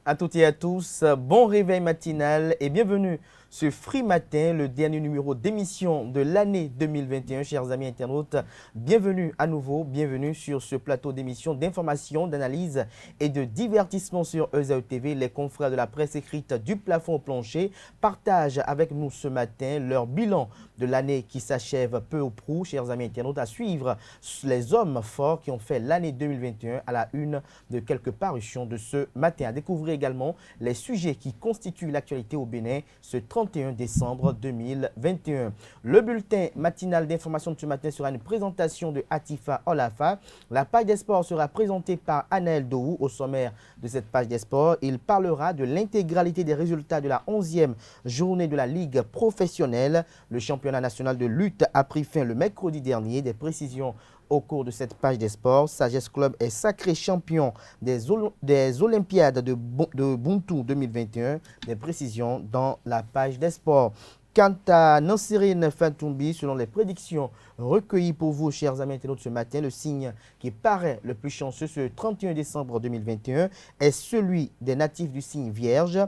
à toutes et à tous, bon réveil matinal et bienvenue sur Free Matin, le dernier numéro d'émission de l'année 2021. Chers amis internautes, bienvenue à nouveau, bienvenue sur ce plateau d'émission d'information, d'analyse et de divertissement sur ESAE TV. Les confrères de la presse écrite du plafond au plancher partagent avec nous ce matin leur bilan de l'année qui s'achève peu ou prou. Chers amis internautes, à suivre les hommes forts qui ont fait l'année 2021 à la une de quelques parutions de ce matin. À découvrir également les sujets qui constituent l'actualité au Bénin ce 31 décembre 2021. Le bulletin matinal d'information de ce matin sera une présentation de Atifa Olafa. La page des sports sera présentée par Anaël Dohou. Au sommaire de cette page des sports, il parlera de l'intégralité des résultats de la 11e journée de la Ligue professionnelle. Le championnat national de lutte a pris fin le mercredi dernier. Des précisions au cours de cette page des sports. Sagesse Club est sacré champion des Olympiades de Buntu 2021. Des précisions dans la page des sports. Quant à Nansirine Fantoumbi, selon les prédictions recueillies pour vous, chers amis internautes, ce matin, le signe qui paraît le plus chanceux ce 31 décembre 2021 est celui des natifs du signe Vierge.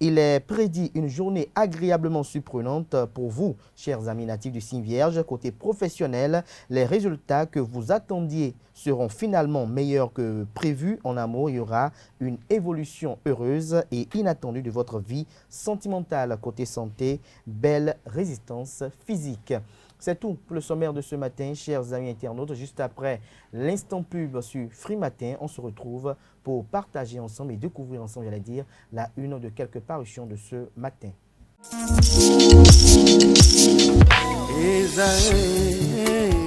Il est prédit une journée agréablement surprenante pour vous, chers amis natifs du signe Vierge. Côté professionnel, les résultats que vous attendiez seront finalement meilleurs que prévu. En amour, il y aura une évolution heureuse et inattendue de votre vie sentimentale. Côté santé, belle résistance physique. C'est tout pour le sommaire de ce matin, chers amis internautes. Juste après l'instant pub sur Free Matin, on se retrouve pour partager ensemble et découvrir ensemble, j'allais dire, la une de quelques parutions de ce matin.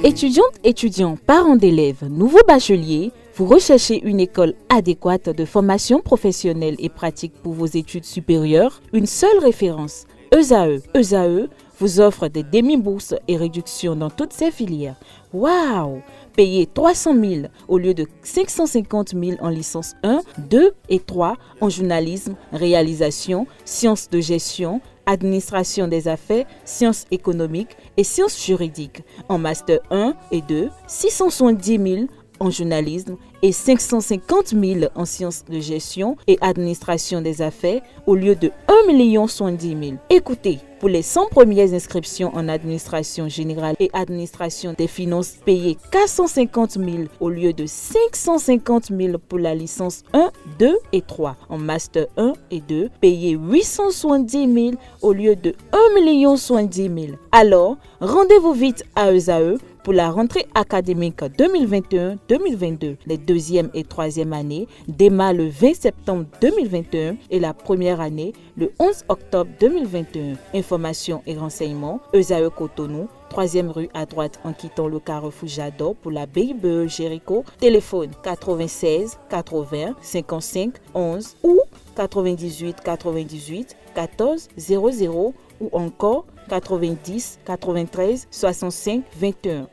Étudiantes, étudiants, parents d'élèves, nouveaux bacheliers, vous recherchez une école adéquate de formation professionnelle et pratique pour vos études supérieures? Une seule référence, ESAE. ESAE vous offre des demi-bourses et réductions dans toutes ces filières. Waouh! Payez 300 000 au lieu de 550 000 en licence 1, 2 et 3 en journalisme, réalisation, sciences de gestion, administration des affaires, sciences économiques et sciences juridiques. En master 1 et 2, 670 000 en journalisme et 550 000 en sciences de gestion et administration des affaires au lieu de 1 070 000. Écoutez, pour les 100 premières inscriptions en administration générale et administration des finances, payez 450 000 au lieu de 550 000 pour la licence 1, 2 et 3. En master 1 et 2, payez 870 000 au lieu de 1 070 000. Alors, rendez-vous vite à ESAE pour la rentrée académique 2021-2022. Les deuxième et troisième années démarrent le 20 septembre 2021 et la première année le 11 octobre 2021. Informations et renseignements, ESAE Cotonou, 3e rue à droite en quittant le carrefour Jador pour la BIBE Jéricho. Téléphone 96 80 55 11 ou 98 98 14 00 ou encore 90 93 65 21.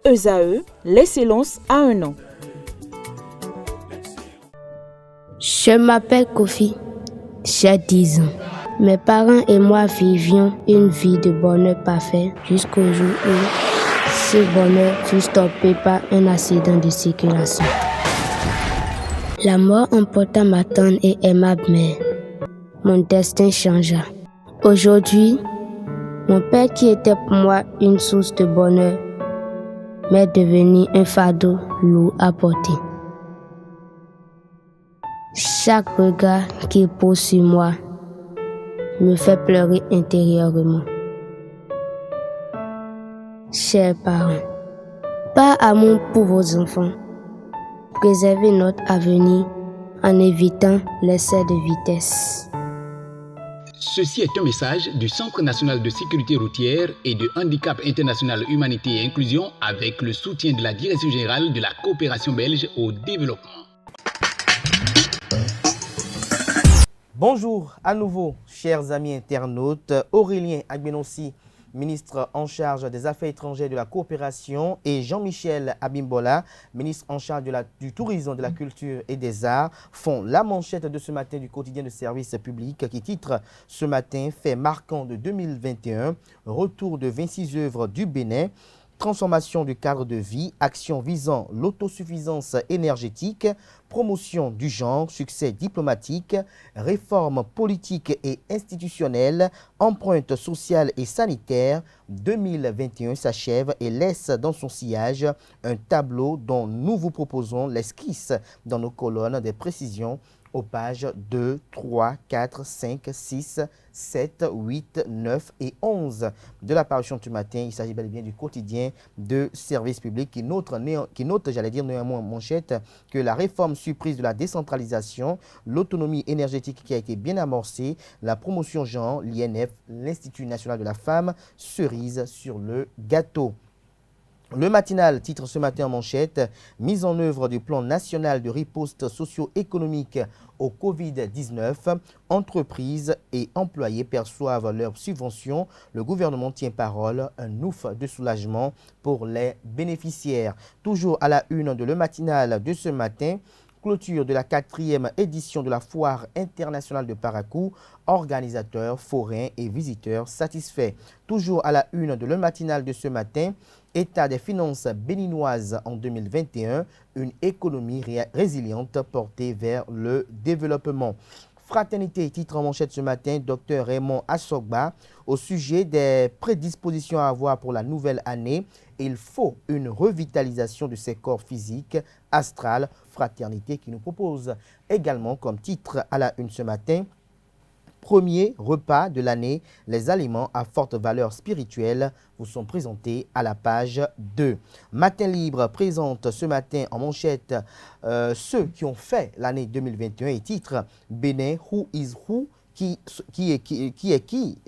ESAE, l'excellence à un an. Je m'appelle Kofi, j'ai 10 ans. Mes parents et moi vivions une vie de bonheur parfait jusqu'au jour où ce bonheur fut stoppé par un accident de circulation. La mort emporta ma tendre et aimable mère. Mon destin changea. Aujourd'hui, mon père qui était pour moi une source de bonheur m'est devenu un fardeau lourd à porter. Chaque regard qu'il pose sur moi me fait pleurer intérieurement. Chers parents, par amour pour vos enfants, préservez notre avenir en évitant l'excès de vitesse. Ceci est un message du Centre national de sécurité routière et de handicap international humanité et inclusion avec le soutien de la Direction générale de la coopération belge au développement. Bonjour à nouveau, chers amis internautes. Aurélien Agbenossi, ministre en charge des Affaires étrangères, de la coopération, et Jean-Michel Abimbola, ministre en charge du tourisme, de la culture et des arts, font la manchette de ce matin du quotidien de service public qui titre ce matin « Fait marquant de 2021, retour de 26 œuvres du Bénin ». transformation du cadre de vie, actions visant l'autosuffisance énergétique, promotion du genre, succès diplomatique, réformes politiques et institutionnelles, empreinte sociale et sanitaire, 2021 s'achève et laisse dans son sillage un tableau dont nous vous proposons l'esquisse dans nos colonnes des précisions aux pages 2, 3, 4, 5, 6, 7, 8, 9 et 11 de la parution du matin. Il s'agit bel et bien du quotidien de service public qui note, j'allais dire néanmoins en manchette, que la réforme surprise de la décentralisation, l'autonomie énergétique qui a été bien amorcée, la promotion genre, l'INF, l'Institut national de la femme, cerise sur le gâteau. Le matinal titre ce matin en manchette « Mise en œuvre du plan national de riposte socio-économique au Covid-19. Entreprises et employés perçoivent leurs subventions. Le gouvernement tient parole. Un ouf de soulagement pour les bénéficiaires. » Toujours à la une de Le Matinal de ce matin, clôture de la 4e édition de la Foire internationale de Parakou, organisateurs, forains et visiteurs satisfaits. Toujours à la une de Le Matinal de ce matin, état des finances béninoises en 2021, une économie résiliente portée vers le développement. Fraternité, titre en manchette ce matin, Dr Raymond Assogba, au sujet des prédispositions à avoir pour la nouvelle année. Il faut une revitalisation de ses corps physiques, astral, Fraternité qui nous propose également comme titre à la une ce matin, premier repas de l'année, les aliments à forte valeur spirituelle vous sont présentés à la page 2. Matin Libre présente ce matin en manchette ceux qui ont fait l'année 2021 et titre Bénin, who is who? Qui est qui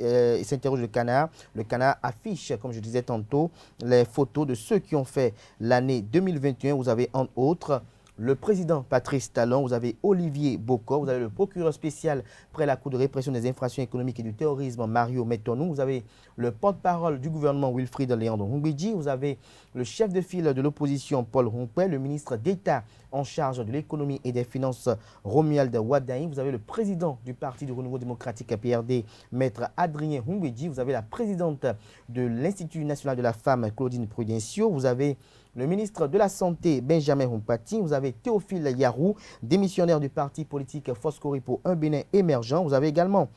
s'interroge le canard. Le canard affiche, comme je disais tantôt, les photos de ceux qui ont fait l'année 2021. Vous avez entre autres le président Patrice Talon, vous avez Olivier Bocor, vous avez le procureur spécial près la Cour de répression des infractions économiques et du terrorisme, Mario Metonou, vous avez le porte-parole du gouvernement, Wilfried Léandre Humbidji, vous avez le chef de file de l'opposition, Paul Rompé, le ministre d'État en charge de l'économie et des finances, Romuald Wadaï, vous avez le président du Parti du Renouveau démocratique, PRD, Maître Adrien Humbidji, vous avez la présidente de l'Institut national de la femme, Claudine Prudencio, vous avez le ministre de la Santé, Benjamin Humpati, vous avez Théophile Yarou, démissionnaire du parti politique Foscori pour un Bénin émergent. Vous avez également,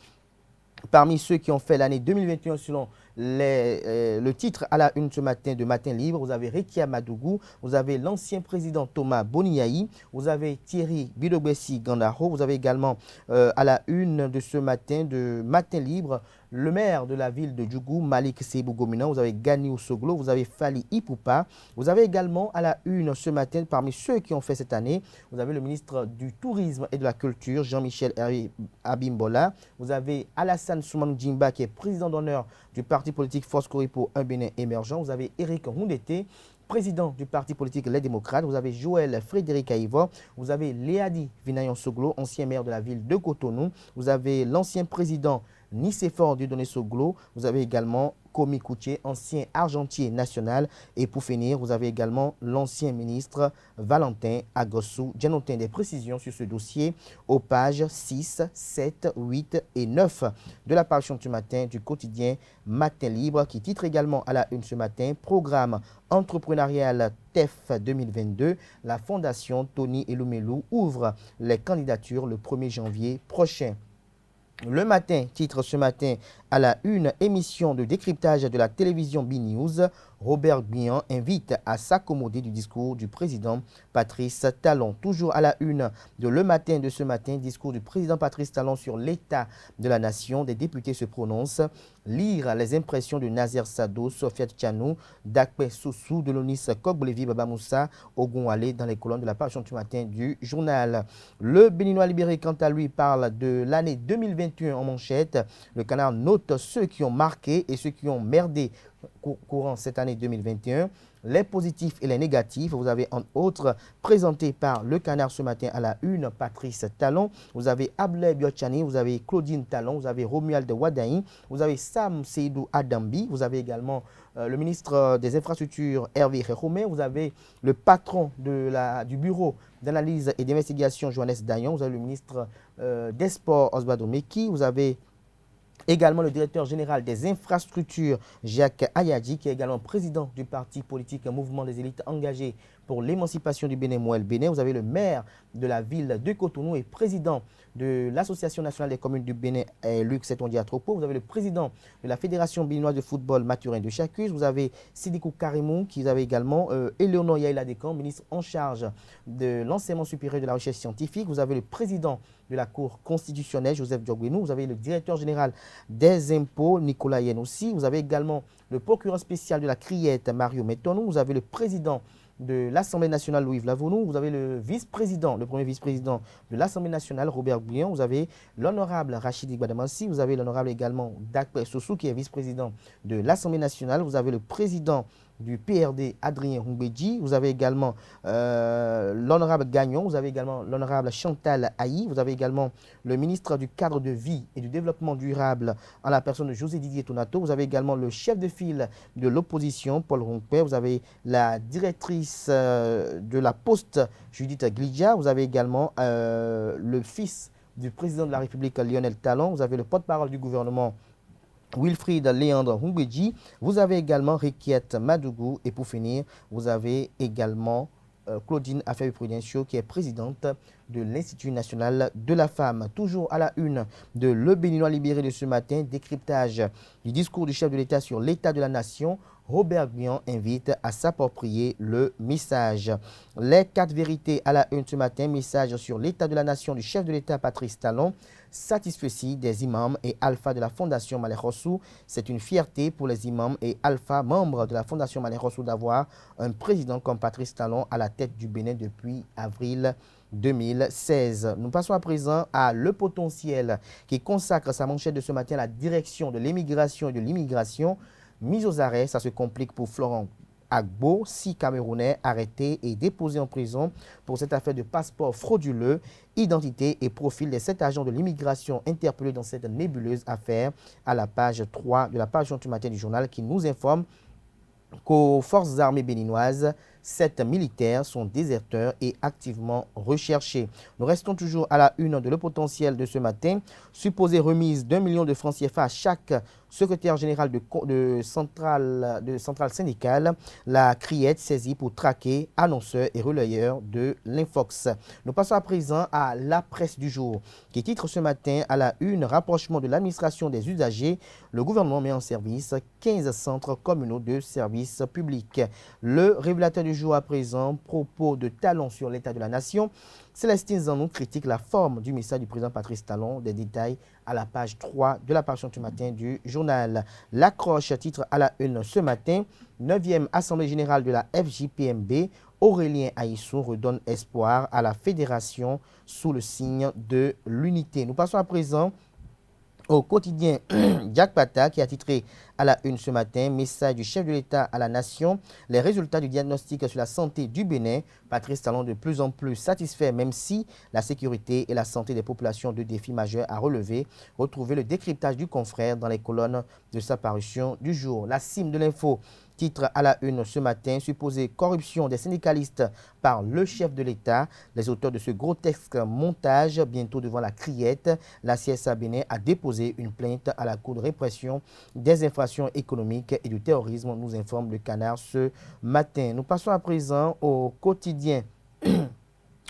parmi ceux qui ont fait l'année 2021 selon le titre à la une ce matin de Matin Libre, vous avez Rekia Madougou, vous avez l'ancien président Thomas Boniaï, vous avez Thierry Bilobessi Gandaro, vous avez également à la une de ce matin de Matin Libre, le maire de la ville de Djougou, Malik Sebou Gomina, vous avez Gani Soglo, vous avez Fali Ipoupa, vous avez également à la une ce matin, parmi ceux qui ont fait cette année, vous avez le ministre du Tourisme et de la Culture, Jean-Michel Abimbola, vous avez Alassane Soumanou Djimba, qui est président d'honneur du parti politique Foscori pour un Bénin émergent, vous avez Eric Houndete, président du parti politique Les Démocrates, vous avez Joël Frédéric Aïvo, vous avez Léadi Vinayon Soglo, ancien maire de la ville de Cotonou, vous avez l'ancien président Nicéphore Dieudonné Soglo, vous avez également Komi Koutié, ancien argentier national, et pour finir, vous avez également l'ancien ministre Valentin Agossou. J'ai noté des précisions sur ce dossier aux pages 6, 7, 8 et 9 de la parution du matin du quotidien Matin Libre, qui titre également à la une ce matin, programme entrepreneurial TEF 2022, la fondation Tony Eloumelou ouvre les candidatures le 1er janvier prochain. Le matin, titre ce matin à la une, émission de décryptage de la télévision B-News, Robert Guian invite à s'accommoder du discours du président Patrice Talon. Toujours à la une de Le Matin de ce matin, discours du président Patrice Talon sur l'état de la nation. Des députés se prononcent. Lire les impressions de Nazer Sado, Sofiat Tchanou, Dakpe Soussou, Delonis Kogbolevi, Baba Moussa, Ogunwale dans les colonnes de la parution du matin du journal. Le Béninois libéré, quant à lui, parle de l'année 2021 en manchette. Le canard note ceux qui ont marqué et ceux qui ont merdé courant cette année 2021, les positifs et les négatifs. Vous avez entre autres présenté par le canard ce matin à la une, Patrice Talon, vous avez Ablé Biochani, vous avez Claudine Talon, vous avez Romuald Wadaï, vous avez Sam Seydou Adambi, vous avez également le ministre des Infrastructures Hervé Réhomé, vous avez le patron du bureau d'analyse et d'investigation Johannes Dayon, vous avez le ministre des Sports Osvaldo Meki, vous avez Également le directeur général des infrastructures, Jacques Ayadji, qui est également président du parti politique Mouvement des élites engagées pour l'émancipation du Bénin, Moël Bénin. Vous avez le maire de la ville de Cotonou et président de l'Association nationale des communes du Bénin, Luc Setondia Atropo. Vous avez le président de la Fédération béninoise de football, Mathurin de Chacus. Vous avez Sidikou Karimou, qui avez également Éléonore Yaïla Descamps, ministre en charge de l'enseignement supérieur et de la recherche scientifique. Vous avez le président de la Cour constitutionnelle, Joseph Diogbenou. Vous avez le directeur général des impôts, Nicolas Yenossi. Vous avez également le procureur spécial de la Criette, Mario Metonou. Vous avez le président de l'Assemblée nationale, Louis Vlavounou. Vous avez le vice-président, le premier vice-président de l'Assemblée nationale, Robert Bouillon. Vous avez l'honorable Rachidi Gbadamansi. Vous avez l'honorable également Dakpe Sossou, qui est vice-président de l'Assemblée nationale. Vous avez le président du PRD, Adrien Humbedji. Vous avez également l'honorable Gagnon. Vous avez également l'honorable Chantal Haï. Vous avez également le ministre du cadre de vie et du développement durable en la personne de José Didier Tonato. Vous avez également le chef de file de l'opposition, Paul Ronquet. Vous avez la directrice de la Poste, Judith Glidja. Vous avez également le fils du président de la République, Lionel Talon. Vous avez le porte-parole du gouvernement, Wilfried Léandre Humbedji. Vous avez également Riquiette Madougou. Et pour finir, vous avez également Claudine Affaire-Prudentiaux, qui est présidente de l'Institut national de la femme. Toujours à la une de Le Béninois libéré de ce matin, décryptage du discours du chef de l'État sur l'état de la nation. Robert Guion invite à s'approprier le message. Les 4 vérités à la une ce matin, message sur l'état de la nation du chef de l'État Patrice Talon, satisfait des imams et alpha de la Fondation Malek Rossou. C'est une fierté pour les imams et alpha membres de la Fondation Malek Rossou d'avoir un président comme Patrice Talon à la tête du Bénin depuis avril 2016. Nous passons à présent à Le Potentiel, qui consacre sa manchette de ce matin à la direction de l'émigration et de l'immigration. Mise aux arrêts, ça se complique pour Florent Agbo, 6 Camerounais arrêtés et déposés en prison pour cette affaire de passeport frauduleux, identité et profil des 7 agents de l'immigration interpellés dans cette nébuleuse affaire, à la page 3 de la page du matin du journal, qui nous informe qu'aux forces armées béninoises, 7 militaires sont déserteurs et activement recherchés. Nous restons toujours à la une de Le Potentiel de ce matin. Supposée remise d'1 million de francs CFA à chaque secrétaire général de centrale syndicale, la Criette saisie pour traquer annonceurs et relayeurs de l'Infox. Nous passons à présent à La Presse du jour, qui titre ce matin à la une: rapprochement de l'administration des usagers. Le gouvernement met en service 15 centres communaux de services publics. Le révélateur du jour à présent, propos de Talon sur l'état de la nation. Célestine Zanou critique la forme du message du président Patrice Talon. Des détails à la page 3 de la page du matin du journal. L'accroche titre à la une ce matin: 9e Assemblée générale de la FJPMB. Aurélien Aïssou redonne espoir à la fédération sous le signe de l'unité. Nous passons à présent au quotidien Jack Pata, qui a titré à la une ce matin: message du chef de l'État à la nation, les résultats du diagnostic sur la santé du Bénin. Patrice Talon de plus en plus satisfait, même si la sécurité et la santé des populations, deux défis majeurs à relever. Retrouvez le décryptage du confrère dans les colonnes de sa parution du jour. La cime de l'info titre à la une ce matin: supposée corruption des syndicalistes par le chef de l'État. Les auteurs de ce grotesque montage, bientôt devant la Criette. La CSA Bénin a déposé une plainte à la Cour de répression des infractions économiques et du terrorisme, nous informe le Canard ce matin. Nous passons à présent au quotidien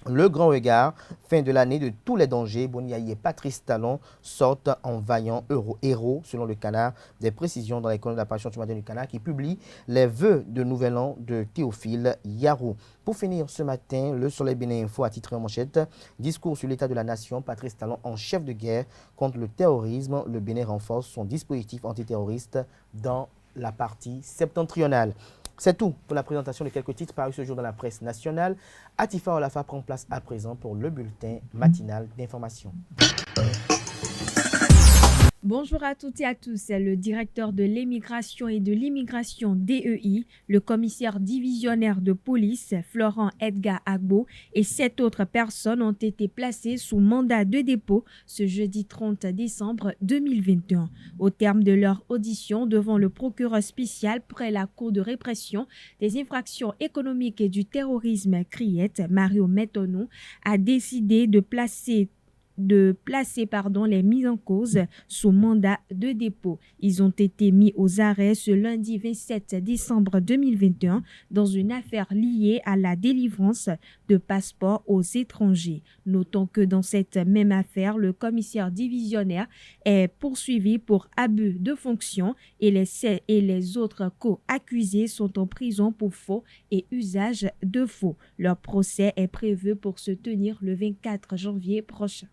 Le Grand Regard, fin de l'année de tous les dangers. Boniaï et Patrice Talon sortent en vaillants héros, selon le Canard. Des précisions dans les colonnes de la parution du matin du Canard, qui publie les vœux de nouvel an de Théophile Yarou. Pour finir ce matin, le Soleil Bénin Info a titré en manchette: discours sur l'état de la nation, Patrice Talon en chef de guerre contre le terrorisme. Le Bénin renforce son dispositif antiterroriste dans la partie septentrionale. C'est tout pour la présentation de quelques titres parus ce jour dans la presse nationale. Atifa Olafa prend place à présent pour le bulletin matinal d'information. Bonjour à toutes et à tous. Le directeur de l'émigration et de l'immigration DEI, le commissaire divisionnaire de police Florent Edgar Agbo et 7 autres personnes ont été placées sous mandat de dépôt ce jeudi 30 décembre 2021. Au terme de leur audition devant le procureur spécial près la Cour de répression des infractions économiques et du terrorisme Criette, Mario Metonou a décidé de placer placer les mis en cause sous mandat de dépôt. Ils ont été mis aux arrêts ce lundi 27 décembre 2021 dans une affaire liée à la délivrance de passeports aux étrangers. Notons que dans cette même affaire, le commissaire divisionnaire est poursuivi pour abus de fonction et les autres co-accusés sont en prison pour faux et usage de faux. Leur procès est prévu pour se tenir le 24 janvier prochain.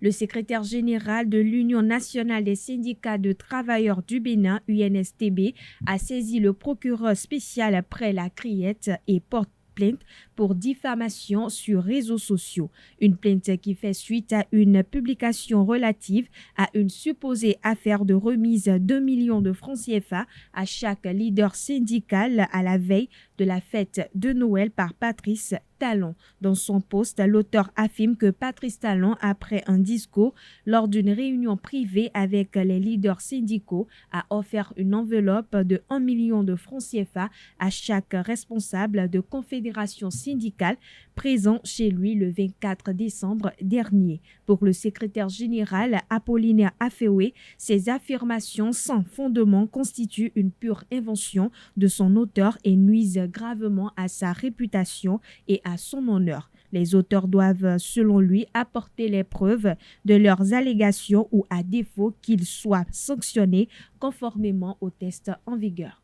Le secrétaire général de l'Union nationale des syndicats de travailleurs du Bénin, UNSTB, a saisi le procureur spécial après la criette et porte plainte pour diffamation sur réseaux sociaux. Une plainte qui fait suite à une publication relative à une supposée affaire de remise d'1 million de francs CFA à chaque leader syndical à la veille de la fête de Noël par Patrice Talon. Dans son post, l'auteur affirme que Patrice Talon, après un discours lors d'une réunion privée avec les leaders syndicaux, a offert une enveloppe de 1 million de francs CFA à chaque responsable de confédération syndicale présent chez lui le 24 décembre dernier. Pour le secrétaire général Apollinaire Afewe, ces affirmations sans fondement constituent une pure invention de son auteur et nuisent gravement à sa réputation et à son honneur. Les auteurs doivent, selon lui, apporter les preuves de leurs allégations ou, à défaut, qu'ils soient sanctionnés conformément aux tests en vigueur.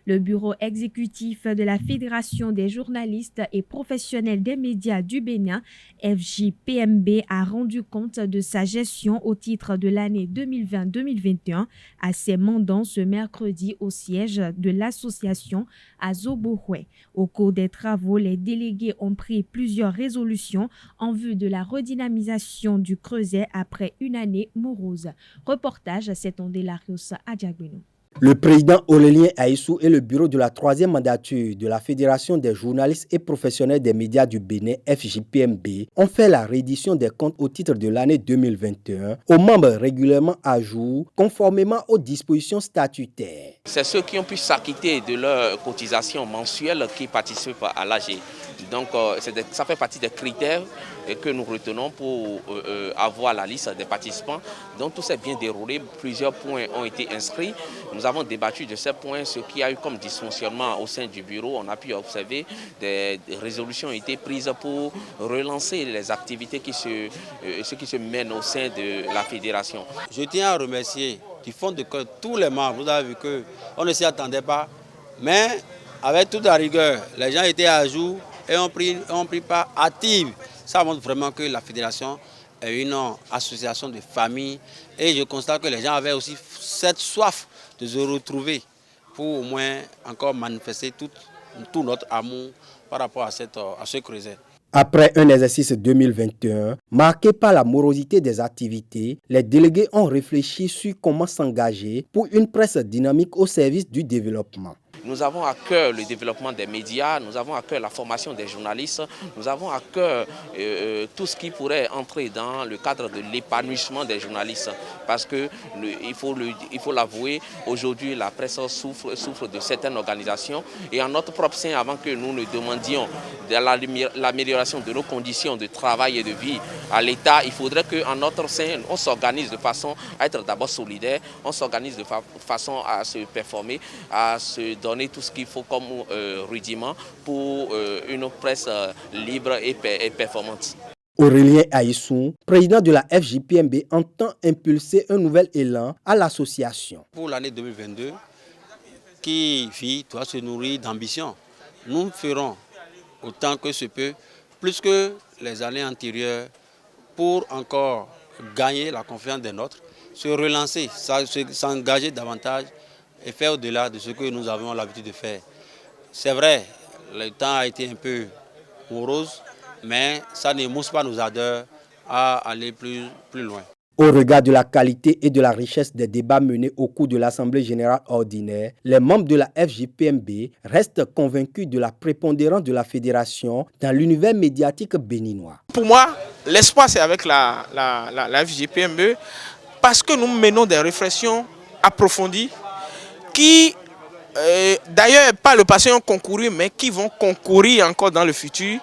Le bureau exécutif de la Fédération des journalistes et professionnels des médias du Bénin, FJPMB, a rendu compte de sa gestion au titre de l'année 2020-2021 à ses mandants ce mercredi au siège de l'association à Zobohoué. Au cours des travaux, les délégués ont pris plusieurs résolutions en vue de la redynamisation du Creuset après une année morose. Reportage, c'est Ondelarius Adjagbeno. Le président Aurélien Aïssou et le bureau de la 3e mandature de la Fédération des journalistes et professionnels des médias du Bénin, FJPMB, ont fait la reddition des comptes au titre de l'année 2021 aux membres régulièrement à jour, conformément aux dispositions statutaires. C'est ceux qui ont pu s'acquitter de leur cotisation mensuelle qui participent à l'AG. Donc ça fait partie des critères que nous retenons pour avoir la liste des participants. Donc tout s'est bien déroulé, plusieurs points ont été inscrits. Nous avons débattu de ces points, ce qui a eu comme dysfonctionnement au sein du bureau. On a pu observer des résolutions ont été prises pour relancer les activités qui se mènent au sein de la fédération. Je tiens à remercier du fond de cœur tous les membres. Vous avez vu qu'on ne s'y attendait pas, mais avec toute la rigueur, les gens étaient à jour et ont pris part active. Ça montre vraiment que la fédération est une association de famille et je constate que les gens avaient aussi cette soif de se retrouver pour au moins encore manifester tout notre amour par rapport à ce creuset. Après un exercice 2021 marqué par la morosité des activités, les délégués ont réfléchi sur comment s'engager pour une presse dynamique au service du développement. Nous avons à cœur le développement des médias, nous avons à cœur la formation des journalistes, nous avons à cœur tout ce qui pourrait entrer dans le cadre de l'épanouissement des journalistes. Parce que, il faut l'avouer, aujourd'hui la presse souffre de certaines organisations et en notre propre sein, avant que nous ne demandions de l'amélioration de nos conditions de travail et de vie à l'État, il faudrait qu'en notre sein, on s'organise de façon à être d'abord solidaire, on s'organise de façon à se performer, à se donner tout ce qu'il faut comme rudiment pour une presse libre et performante. Aurélien Aïssou, président de la FJPMB, entend impulser un nouvel élan à l'association. Pour l'année 2022, qui doit se nourrir d'ambition, nous ferons autant que ce peut, plus que les années antérieures, pour encore gagner la confiance des nôtres, se relancer, s'engager davantage et faire au-delà de ce que nous avons l'habitude de faire. C'est vrai, le temps a été un peu morose, mais ça n'émousse pas nos ardeurs à aller plus loin. Au regard de la qualité et de la richesse des débats menés au cours de l'Assemblée générale ordinaire, les membres de la FJPMB restent convaincus de la prépondérance de la fédération dans l'univers médiatique béninois. Pour moi, l'espoir c'est avec la FJPMB parce que nous menons des réflexions approfondies qui, d'ailleurs, par le passé ont concouru, mais qui vont concourir encore dans le futur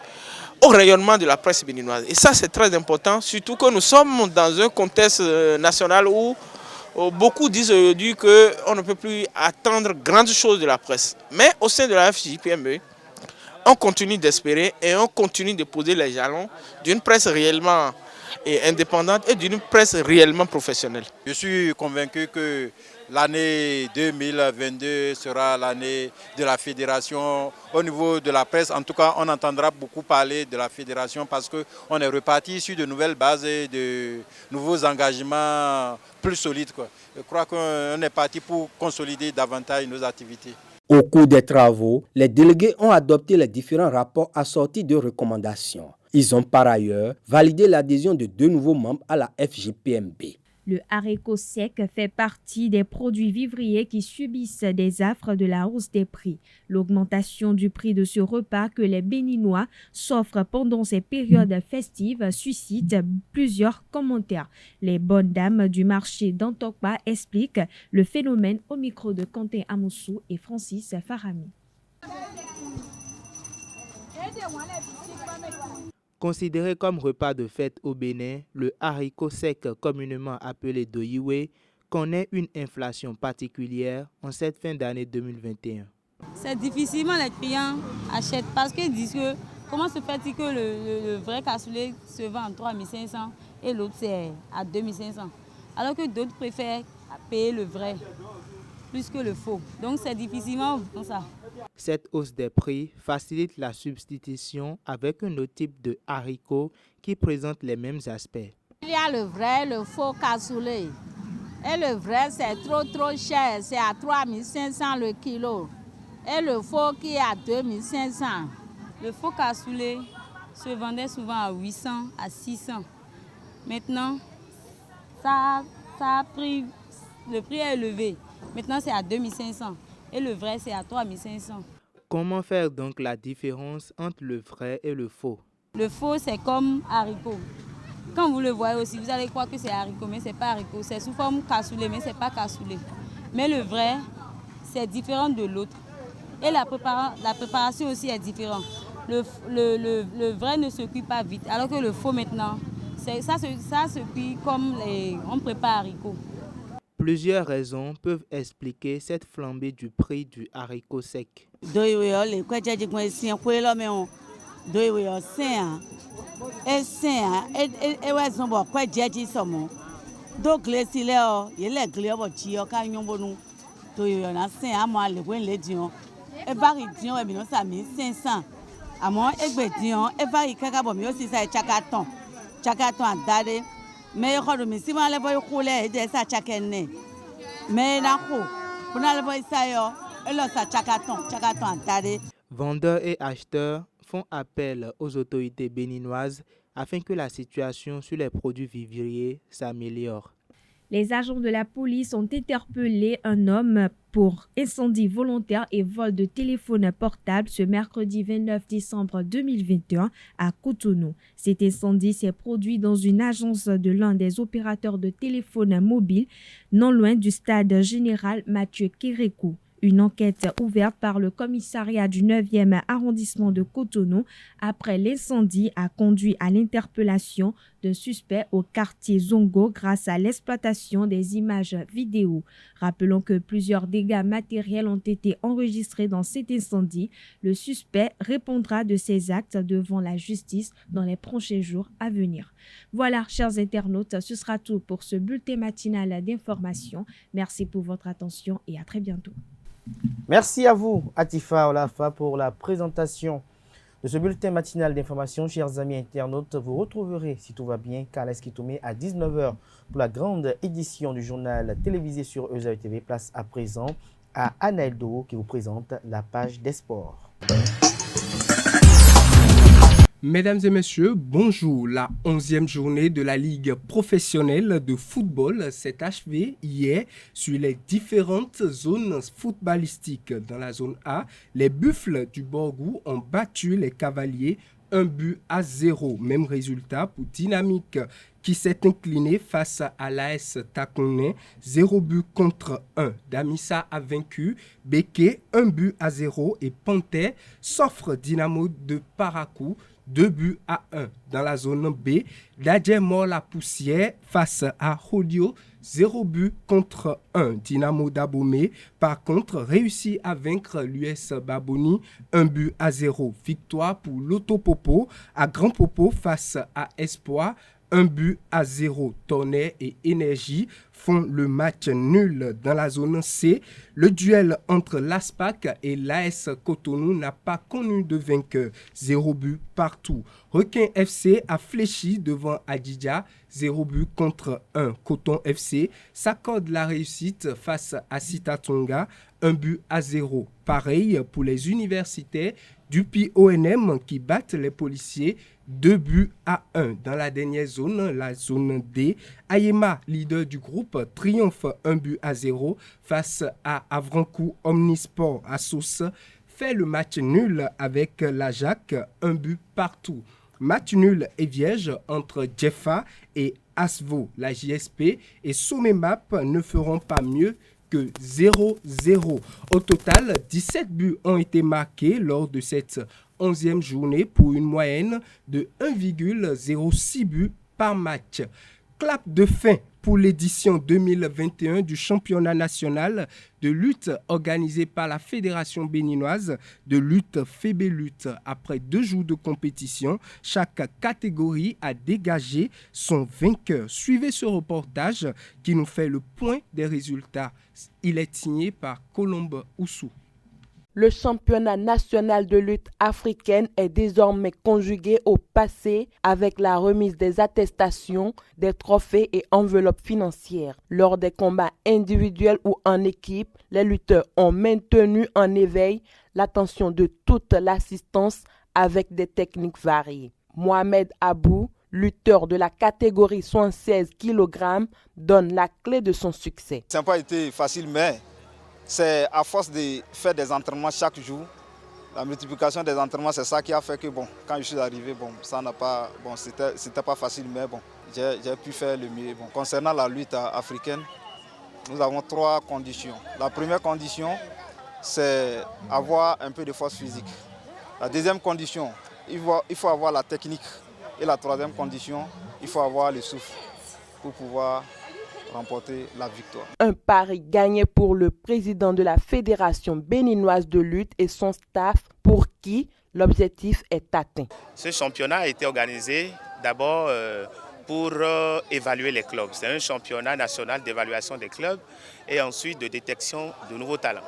au rayonnement de la presse béninoise. Et ça, c'est très important, surtout que nous sommes dans un contexte national où beaucoup disent aujourd'hui qu'on ne peut plus attendre grandes choses de la presse. Mais au sein de la FJPME, on continue d'espérer et on continue de poser les jalons d'une presse réellement indépendante et d'une presse réellement professionnelle. Je suis convaincu que l'année 2022 sera l'année de la fédération au niveau de la presse. En tout cas, on entendra beaucoup parler de la fédération parce qu'on est reparti sur de nouvelles bases et de nouveaux engagements plus solides, quoi. Je crois qu'on est parti pour consolider davantage nos activités. Au cours des travaux, les délégués ont adopté les différents rapports assortis de recommandations. Ils ont par ailleurs validé l'adhésion de 2 nouveaux membres à la FJPMB. Le haricot sec fait partie des produits vivriers qui subissent des affres de la hausse des prix. L'augmentation du prix de ce repas que les Béninois s'offrent pendant ces périodes festives suscite plusieurs commentaires. Les bonnes dames du marché d'Antokpa expliquent le phénomène au micro de Quentin Amoussou et Francis Farami. Considéré comme repas de fête au Bénin, le haricot sec, communément appelé doyiwe, connaît une inflation particulière en cette fin d'année 2021. C'est difficilement les clients achètent parce qu'ils disent que comment se fait-il que le vrai cassoulet se vend en 3500 et l'autre c'est à 2500, alors que d'autres préfèrent payer le vrai plus que le faux. Donc c'est difficilement comme ça. Cette hausse des prix facilite la substitution avec un autre type de haricot qui présente les mêmes aspects. Il y a le vrai, le faux cassoulet. Et le vrai, c'est trop cher, c'est à 3500 le kilo. Et le faux qui est à 2500. Le faux cassoulet se vendait souvent à 800, à 600. Maintenant, ça a pris, le prix est élevé. Maintenant, c'est à 2500. Et le vrai, c'est à 3500. Comment faire donc la différence entre le vrai et le faux? Le faux, c'est comme haricot. Quand vous le voyez aussi, vous allez croire que c'est haricot, mais ce n'est pas haricot. C'est sous forme cassoulet, mais ce n'est pas cassoulet. Mais le vrai, c'est différent de l'autre. Et la préparation aussi est différente. Le vrai ne se cuit pas vite, alors que le faux maintenant, ça se cuit comme on prépare haricot. Plusieurs raisons peuvent expliquer cette flambée du prix du haricot sec. Vendeurs et acheteurs font appel aux autorités béninoises afin que la situation sur les produits vivriers s'améliore. Les agents de la police ont interpellé un homme pour incendie volontaire et vol de téléphone portable ce mercredi 29 décembre 2021 à Cotonou. Cet incendie s'est produit dans une agence de l'un des opérateurs de téléphone mobile, non loin du stade général Mathieu Kérékou. Une enquête ouverte par le commissariat du 9e arrondissement de Cotonou après l'incendie a conduit à l'interpellation d'un suspect au quartier Zongo grâce à l'exploitation des images vidéo. Rappelons que plusieurs dégâts matériels ont été enregistrés dans cet incendie. Le suspect répondra de ses actes devant la justice dans les prochains jours à venir. Voilà, chers internautes, ce sera tout pour ce bulletin matinal d'information. Merci pour votre attention et à très bientôt. Merci à vous, Atifa Olafa, pour la présentation de ce bulletin matinal d'information. Chers amis internautes, vous retrouverez, si tout va bien, Carles Kitoumé à 19h pour la grande édition du journal télévisé sur EZAE TV. Place à présent à Anna Eldo qui vous présente la page des sports. Mesdames et messieurs, bonjour. La 11e journée de la Ligue professionnelle de football s'est achevée hier sur les différentes zones footballistiques. Dans la zone A, les Buffles du Borgou ont battu les Cavaliers 1-0. Même résultat pour Dynamique qui s'est incliné face à l'AS Takonais, 0-1. Damissa a vaincu Beke 1-0 et Panthère s'offre Dynamo de Parakou 2-1. Dans la zone B, Dadje mord la poussière face à Hodio 0-1. Dynamo d'Abomey, par contre, réussit à vaincre l'US Baboni 1-0. Victoire pour l'Autopopo à Grand Popo face à Espoir 1-0. Tonnerre et Énergie font le match nul dans la zone C. Le duel entre l'ASPAC et l'AS Cotonou n'a pas connu de vainqueur. 0 partout. Requin FC a fléchi devant Adidja 0-1. Coton FC s'accorde la réussite face à Sitatonga 1-0. Pareil pour les universitaires du PONM qui battent les policiers 2-1. Dans la dernière zone, la zone D, Ayema, leader du groupe, triomphe 1-0 face à Avrancourt Omnisport à Sauce, fait le match nul avec la Jacques, 1 partout. Match nul et vierge entre Jeffa et Asvo. La JSP et Somemap ne feront pas mieux que 0-0. Au total, 17 buts ont été marqués lors de cette 11e journée pour une moyenne de 1,06 buts par match. Clap de fin pour l'édition 2021 du championnat national de lutte organisé par la Fédération béninoise de lutte Fébélutte. Après 2 jours de compétition, chaque catégorie a dégagé son vainqueur. Suivez ce reportage qui nous fait le point des résultats. Il est signé par Colombe Oussou. Le championnat national de lutte africaine est désormais conjugué au passé avec la remise des attestations, des trophées et enveloppes financières. Lors des combats individuels ou en équipe, les lutteurs ont maintenu en éveil l'attention de toute l'assistance avec des techniques variées. Mohamed Abou, lutteur de la catégorie 76 kg, donne la clé de son succès. Ça n'a pas été facile, mais c'est à force de faire des entraînements chaque jour, la multiplication des entraînements, c'est ça qui a fait que quand je suis arrivé, ça n'a pas, c'était pas facile, mais j'ai pu faire le mieux. Concernant la lutte africaine, nous avons 3 conditions. La première condition, c'est avoir un peu de force physique. La deuxième condition, il faut avoir la technique. Et la troisième condition, il faut avoir le souffle pour pouvoir remporter la victoire. Un pari gagné pour le président de la Fédération béninoise de lutte et son staff pour qui l'objectif est atteint. Ce championnat a été organisé d'abord pour évaluer les clubs. C'est un championnat national d'évaluation des clubs et ensuite de détection de nouveaux talents.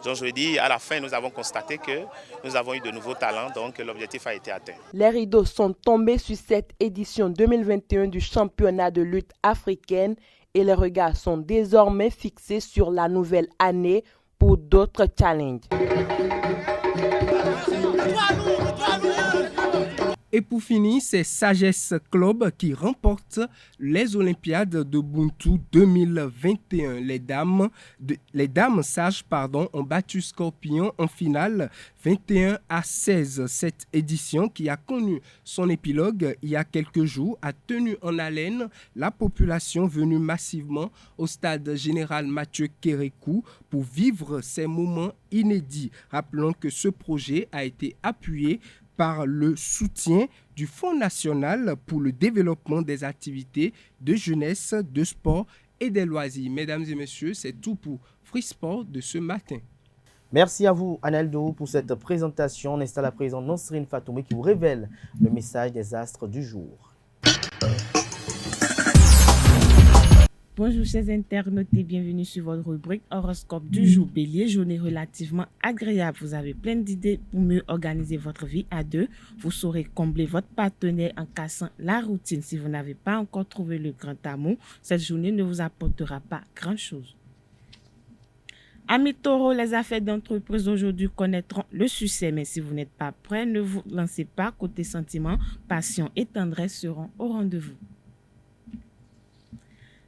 Donc je dis, à la fin, nous avons constaté que nous avons eu de nouveaux talents, donc l'objectif a été atteint. Les rideaux sont tombés sur cette édition 2021 du championnat de lutte africaine et les regards sont désormais fixés sur la nouvelle année pour d'autres challenges. Et pour finir, c'est Sagesse Club qui remporte les Olympiades de Buntu 2021. Les dames sages ont battu Scorpion en finale 21-16. Cette édition qui a connu son épilogue il y a quelques jours a tenu en haleine la population venue massivement au stade général Mathieu Kérékou pour vivre ces moments inédits. Rappelons que ce projet a été appuyé par le soutien du Fonds national pour le développement des activités de jeunesse, de sport et des loisirs. Mesdames et messieurs, c'est tout pour Free Sport de ce matin. Merci à vous, Analdo, pour cette présentation. On installe à présent Nosrine Fatoumé qui vous révèle le message des astres du jour. Bonjour chers internautes et bienvenue sur votre rubrique horoscope du jour. Bélier, journée relativement agréable. Vous avez plein d'idées pour mieux organiser votre vie à deux. Vous saurez combler votre partenaire en cassant la routine. Si vous n'avez pas encore trouvé le grand amour, cette journée ne vous apportera pas grand-chose. Amis taureaux, les affaires d'entreprise aujourd'hui connaîtront le succès. Mais si vous n'êtes pas prêt, ne vous lancez pas. Côté sentiments, passion et tendresse seront au rendez-vous.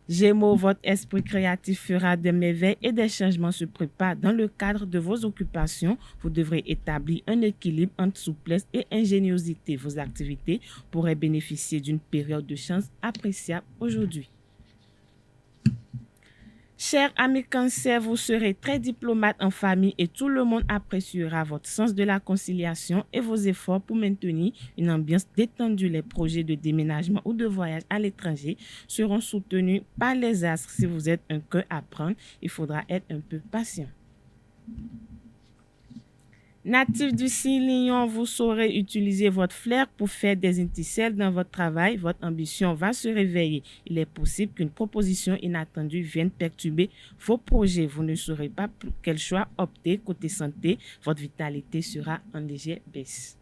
Gémeaux, votre esprit créatif fera des merveilles et des changements se préparent dans le cadre de vos occupations. Vous devrez établir un équilibre entre souplesse et ingéniosité. Vos activités pourraient bénéficier d'une période de chance appréciable aujourd'hui. Chers amis Cancer, vous serez très diplomate en famille et tout le monde appréciera votre sens de la conciliation et vos efforts pour maintenir une ambiance détendue. Les projets de déménagement ou de voyage à l'étranger seront soutenus par les astres. Si vous êtes un cœur à prendre, il faudra être un peu patient. Natif du signe Lion, vous saurez utiliser votre flair pour faire des étincelles dans votre travail. Votre ambition va se réveiller. Il est possible qu'une proposition inattendue vienne perturber vos projets. Vous ne saurez pas pour quel choix opter. Côté santé, votre vitalité sera en légère baisse.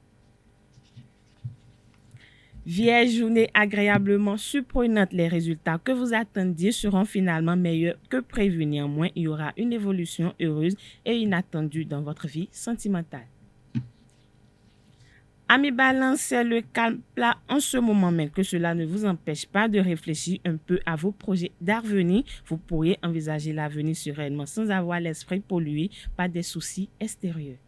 Vierge, journée agréablement surprenante. Les résultats que vous attendiez seront finalement meilleurs que prévu. Néanmoins, il y aura une évolution heureuse et inattendue dans votre vie sentimentale. Amis Balance, c'est le calme plat en ce moment, mais que cela ne vous empêche pas de réfléchir un peu à vos projets d'avenir. Vous pourriez envisager l'avenir sereinement sans avoir l'esprit pollué par des soucis extérieurs.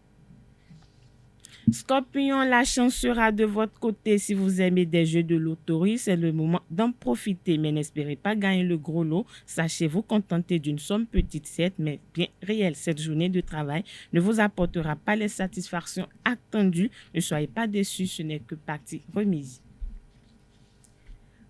Scorpion, la chance sera de votre côté. Si vous aimez des jeux de loterie, c'est le moment d'en profiter. Mais n'espérez pas gagner le gros lot. Sachez vous contenter d'une somme petite, certes, mais bien réelle. Cette journée de travail ne vous apportera pas les satisfactions attendues. Ne soyez pas déçus, ce n'est que partie remise.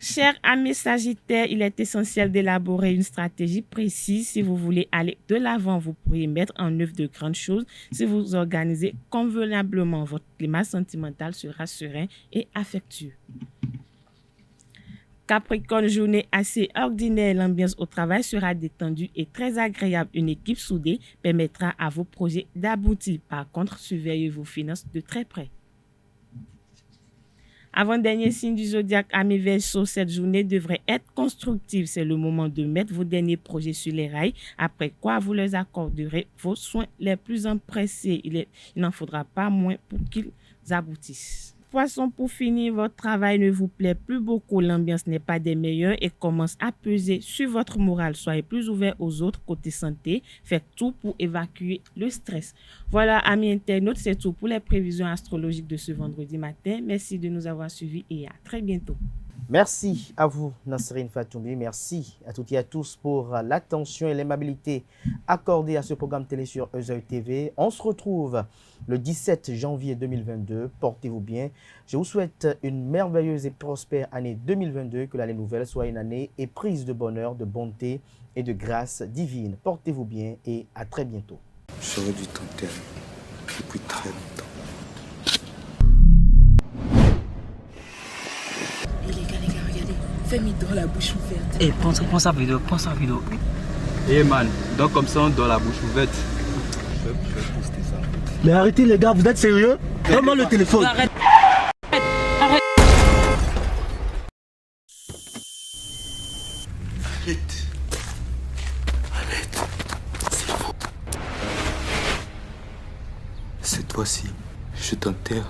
Chers amis Sagittaires, il est essentiel d'élaborer une stratégie précise. Si vous voulez aller de l'avant, vous pourriez mettre en œuvre de grandes choses. Si vous organisez convenablement, votre climat sentimental sera serein et affectueux. Capricorne, journée assez ordinaire. L'ambiance au travail sera détendue et très agréable. Une équipe soudée permettra à vos projets d'aboutir. Par contre, surveillez vos finances de très près. Avant-dernier signe du zodiaque, amis Verseau, cette journée devrait être constructive. C'est le moment de mettre vos derniers projets sur les rails, après quoi vous leur accorderez vos soins les plus empressés. Il n'en faudra pas moins pour qu'ils aboutissent. Poisson, pour finir, votre travail ne vous plaît plus beaucoup, l'ambiance n'est pas des meilleures et commence à peser sur votre morale. Soyez plus ouvert aux autres côté santé, faites tout pour évacuer le stress. Voilà, amis internautes, c'est tout pour les prévisions astrologiques de ce vendredi matin. Merci de nous avoir suivis et à très bientôt. Merci à vous, Nasserine Fatoumbi. Merci à toutes et à tous pour l'attention et l'aimabilité accordée à ce programme télé sur Euzeuil TV. On se retrouve le 17 janvier 2022. Portez-vous bien. Je vous souhaite une merveilleuse et prospère année 2022. Que l'année nouvelle soit une année éprise de bonheur, de bonté et de grâce divine. Portez-vous bien et à très bientôt. J'aurais dû t'enterrer depuis très longtemps. Fais-moi dans la bouche ouverte. Eh, prends sa vidéo. Eh man, donc comme ça on dans la bouche ouverte. Je vais poster ça. Mais arrêtez les gars, vous êtes sérieux? Donne-moi le téléphone. Arrête. Arrête, c'est faux. Cette fois-ci, je t'enterre